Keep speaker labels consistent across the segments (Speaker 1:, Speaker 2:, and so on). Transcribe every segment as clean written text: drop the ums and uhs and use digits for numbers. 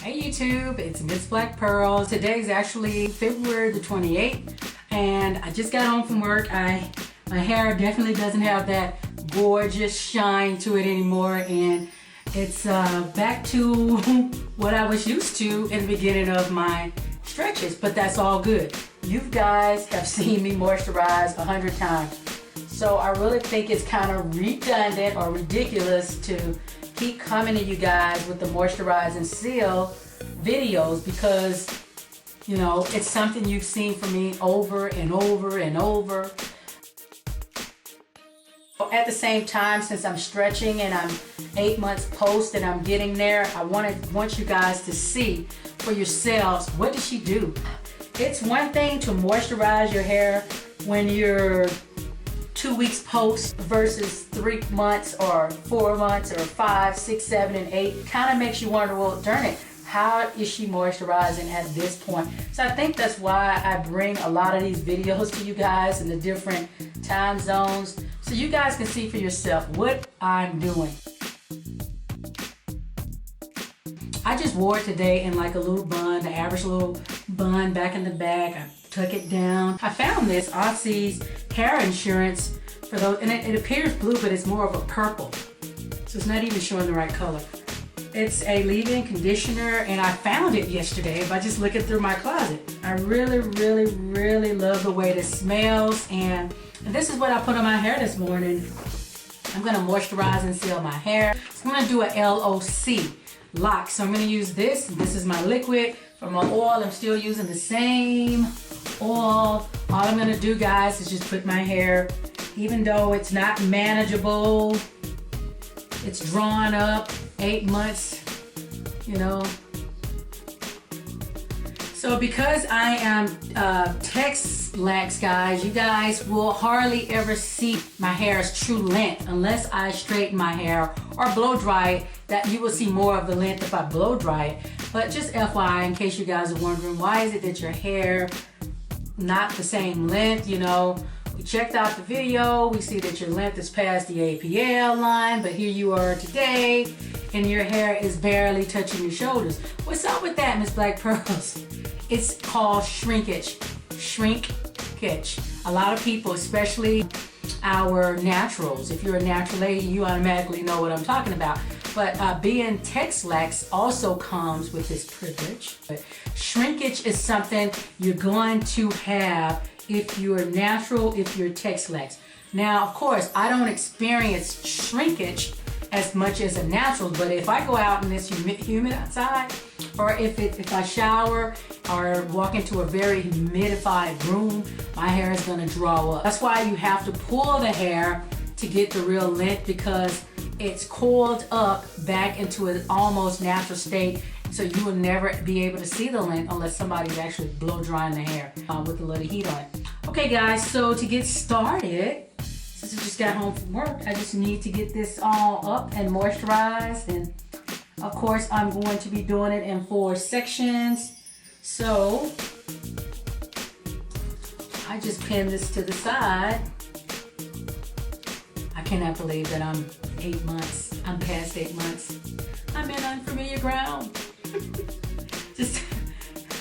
Speaker 1: Hey YouTube, it's mzBlackPearlz. Today's actually February the 28th and I just got home from work. My hair definitely doesn't have that gorgeous shine to it anymore, and it's back to what I was used to in the beginning of my stretches, but that's all good. You guys have seen me moisturize 100 times, so I really think it's kind of redundant or ridiculous to keep coming to you guys with the moisturize and seal videos, because you know it's something you've seen from me over and over and over. At the same time, since I'm stretching and I'm 8 months post and I'm getting there, I want you guys to see for yourselves, what does she do? It's one thing to moisturize your hair when you're 2 weeks post versus 3 months or 4 months or 5, 6, 7, and 8. Kind of makes you wonder, well, darn it, how is she moisturizing at this point? So I think that's why I bring a lot of these videos to you guys in the different time zones, so you guys can see for yourself what I'm doing. I just wore it today in like a little bun, the average little bun back in the back. I tuck it down. I found this Aussie's hair insurance for those, and it appears blue, but it's more of a purple. So it's not even showing the right color. It's a leave-in conditioner, and I found it yesterday by just looking through my closet. I really, really, really love the way it smells, and this is what I put on my hair this morning. I'm gonna moisturize and seal my hair. So I'm gonna do a LOC, lock. So I'm gonna use this. This is my liquid. For my oil, I'm still using the same oil. All I'm gonna do, guys, is just put my hair, even though it's not manageable, it's drawn up, 8 months, you know. So because I am text-lax, guys, you guys will hardly ever see my hair's true length unless I straighten my hair or blow dry it. That you will see more of the length if I blow dry it. But just FYI, in case you guys are wondering, why is it that your hair not the same length? You know, we checked out the video, we see that your length is past the APL line, but here you are today and your hair is barely touching your shoulders. What's up with that, mzBlackPearlz? It's called shrinkage. Shrinkage. A lot of people, especially our naturals, if you're a natural lady, you automatically know what I'm talking about. But being text-lax also comes with this privilege. But shrinkage is something you're going to have if you're natural, if you're text-lax. Now, of course, I don't experience shrinkage as much as a natural, but if I go out and it's humid outside, or if I shower or walk into a very humidified room, my hair is gonna draw up. That's why you have to pull the hair to get the real length, because it's coiled up back into an almost natural state, so you will never be able to see the length unless somebody's actually blow drying the hair with a little heat on it. Okay guys, so to get started, since I just got home from work, I just need to get this all up and moisturized, and of course I'm going to be doing it in 4 sections. So I just pin this to the side. I cannot believe that I'm 8 months. I'm past 8 months. I'm in unfamiliar ground. Just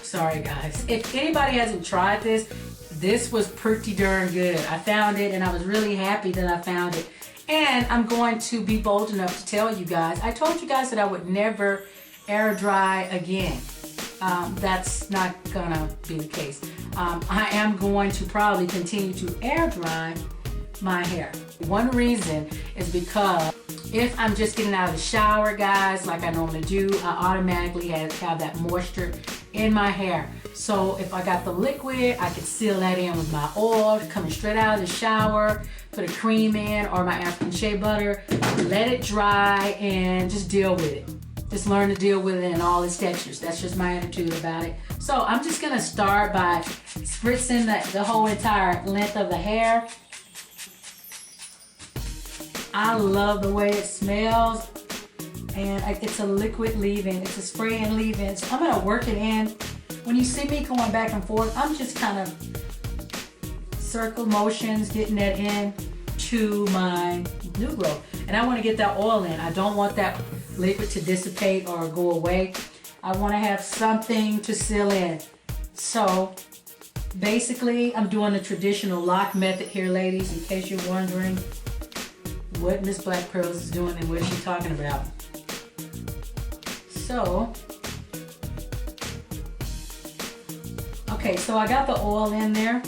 Speaker 1: sorry guys. If anybody hasn't tried this was pretty darn good. I found it and I was really happy that I found it. And I'm going to be bold enough to tell you guys, I told you guys that I would never air dry again. That's not gonna be the case. I am going to probably continue to air dry my hair. One reason is because if I'm just getting out of the shower, guys, like I normally do, I automatically have that moisture in my hair. So if I got the liquid, I could seal that in with my oil, coming straight out of the shower, put a cream in or my African shea butter, let it dry and just deal with it. Just learn to deal with it in all its textures. That's just my attitude about it. So I'm just gonna start by spritzing the whole entire length of the hair. I love the way it smells, and it's a liquid leave-in. It's a spray and leave-in. So I'm gonna work it in. When you see me going back and forth, I'm just kind of circle motions, getting that in to my new growth. And I want to get that oil in. I don't want that liquid to dissipate or go away. I want to have something to seal in. So basically, I'm doing the traditional lock method here, ladies, in case you're wondering what mzBlackPearlz is doing and what she's talking about. So, okay, so I got the oil in there.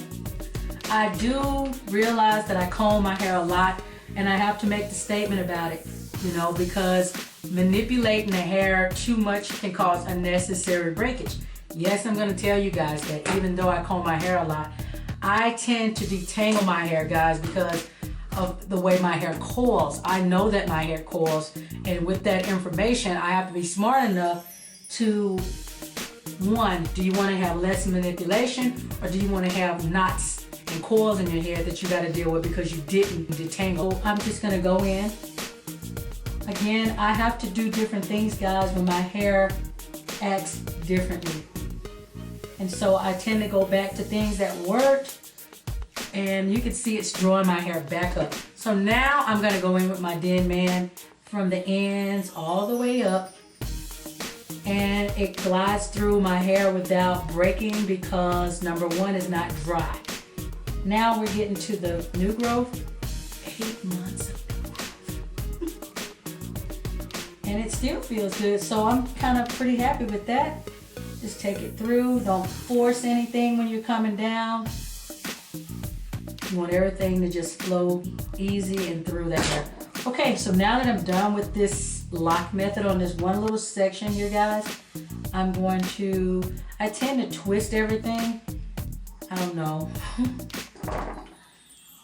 Speaker 1: I do realize that I comb my hair a lot, and I have to make the statement about it, you know, because manipulating the hair too much can cause unnecessary breakage. Yes, I'm going to tell you guys that even though I comb my hair a lot, I tend to detangle my hair, guys, because of the way my hair coils. I know that my hair coils, and with that information, I have to be smart enough to, one, do you want to have less manipulation, or do you want to have knots and coils in your hair that you got to deal with because you didn't detangle? I'm just going to go in. Again, I have to do different things, guys, when my hair acts differently. And so I tend to go back to things that worked, and you can see it's drawing my hair back up. So now I'm going to go in with my Den Man from the ends all the way up, and it glides through my hair without breaking because number one, it's not dry. Now we're getting to the new growth. 8 months of new growth. And it still feels good, so I'm kind of pretty happy with that. Just take it through. Don't force anything when you're coming down. You want everything to just flow easy and through the hair. Okay, so now that I'm done with this lock method on this one little section here, guys, I'm going to, I tend to twist everything. I don't know.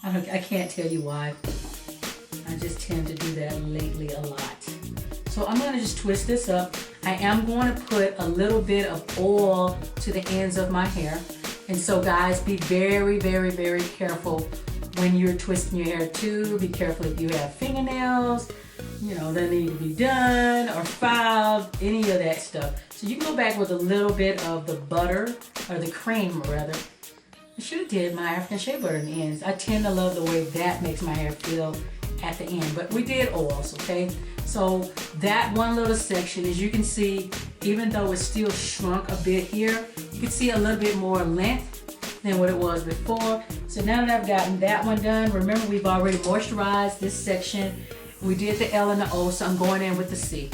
Speaker 1: I can't tell you why. I just tend to do that lately a lot. So I'm going to just twist this up. I am going to put a little bit of oil to the ends of my hair. And so guys, be very, very, very careful when you're twisting your hair too. Be careful if you have fingernails, you know, that need to be done or filed, any of that stuff. So you can go back with a little bit of the butter, or the cream rather. I should have did my African shea butter in the ends. I tend to love the way that makes my hair feel at the end, but we did oils, okay? So that one little section, as you can see, even though it's still shrunk a bit here, you can see a little bit more length than what it was before. So now that I've gotten that one done, remember we've already moisturized this section. We did the L and the O, so I'm going in with the C.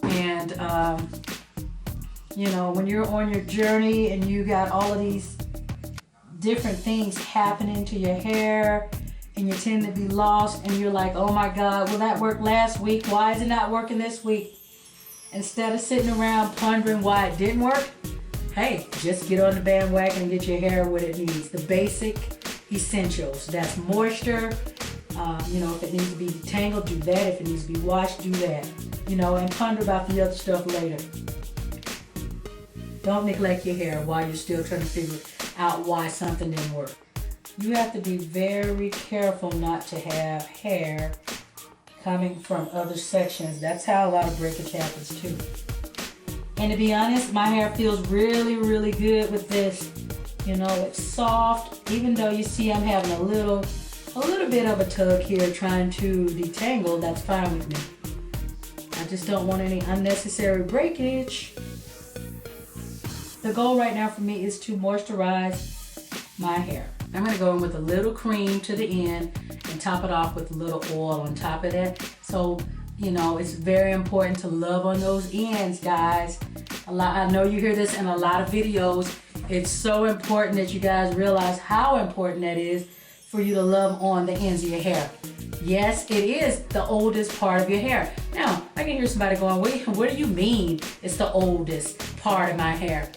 Speaker 1: And, you know, when you're on your journey and you got all of these different things happening to your hair, and you tend to be lost, and you're like, oh my God, well that worked last week, why is it not working this week? Instead of sitting around pondering why it didn't work, hey, just get on the bandwagon and get your hair what it needs. The basic essentials, that's moisture, you know, if it needs to be detangled, do that. If it needs to be washed, do that. You know, and ponder about the other stuff later. Don't neglect your hair while you're still trying to figure out why something didn't work. You have to be very careful not to have hair coming from other sections. That's how a lot of breakage happens too. And to be honest, my hair feels really, really good with this. You know, it's soft, even though you see I'm having a little bit of a tug here trying to detangle. That's fine with me. I just don't want any unnecessary breakage. The goal right now for me is to moisturize my hair. I'm going to go in with a little cream to the end and top it off with a little oil on top of that. So, you know, it's very important to love on those ends, guys. I know you hear this in a lot of videos. It's so important that you guys realize how important that is for you to love on the ends of your hair. Yes, it is the oldest part of your hair. Now, I can hear somebody going, wait, what do you mean it's the oldest part of my hair?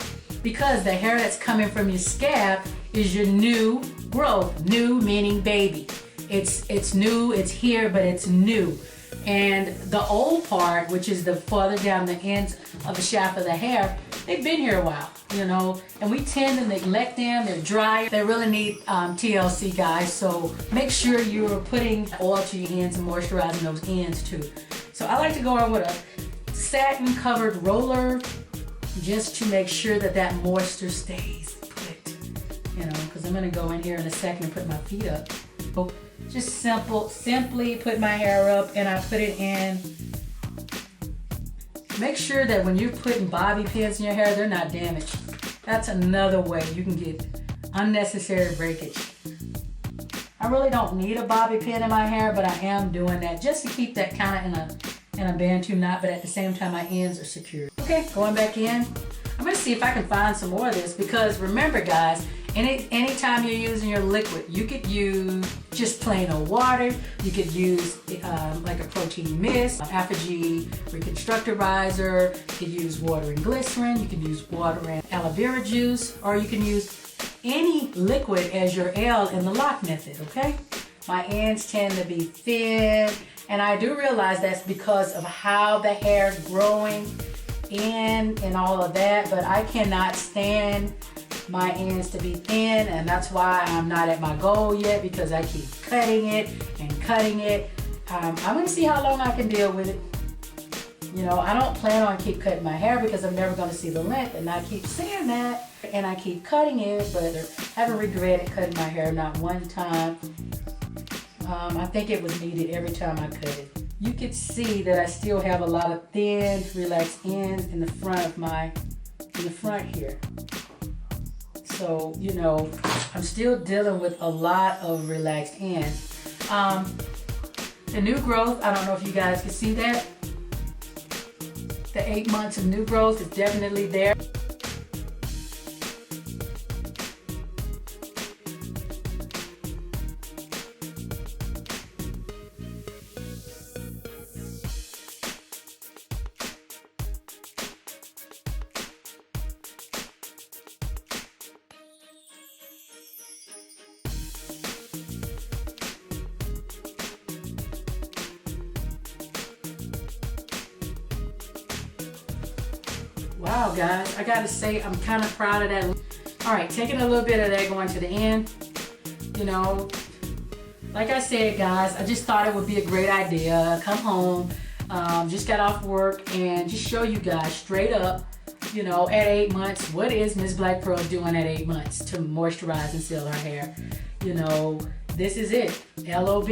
Speaker 1: Because the hair that's coming from your scalp is your new growth. New meaning baby. It's new, it's here, but it's new. And the old part, which is the farther down the ends of the shaft of the hair, they've been here a while, you know, and we tend to neglect them. They're dry. They really need TLC, guys. So make sure you're putting oil to your hands and moisturizing those ends too. So I like to go in with a satin covered roller just to make sure that that moisture stays put, you know, because I'm going to go in here in a second and put my feet up. So just simply put my hair up, and I put it in Make sure that when you're putting bobby pins in your hair, they're not damaged. That's another way you can get unnecessary breakage. I really don't need a bobby pin in my hair, but I am doing that just to keep that kind of in a bantu knot, but at the same time my ends are secure. Okay, going back in. I'm gonna see if I can find some more of this, because remember guys, anytime you're using your liquid, you could use just plain old water. You could use like a protein mist, Apogee reconstructorizer. You could use water and glycerin. You can use water and aloe vera juice, or you can use any liquid as your L in the lock method, okay? My ends tend to be thin, and I do realize that's because of how the hair is growing in and all of that, but I cannot stand my ends to be thin, and that's why I'm not at my goal yet, because I keep cutting it and cutting it. I'm gonna see how long I can deal with it. You know, I don't plan on keep cutting my hair because I'm never gonna see the length, and I keep saying that, and I keep cutting it, but I haven't regretted cutting my hair, not one time. I think it was needed every time I cut it. You can see that I still have a lot of thin, relaxed ends in the front here. So, you know, I'm still dealing with a lot of relaxed ends. The new growth, I don't know if you guys can see that. The 8 months of new growth is definitely there. Wow guys, I gotta say I'm kind of proud of that. All right, taking a little bit of that going to the end. You know, like I said guys, I just thought it would be a great idea. Come home, just got off work, and just show you guys straight up, you know, at 8 months, what is mzBlackPearlz doing at 8 months to moisturize and seal her hair? You know, this is it, LOB.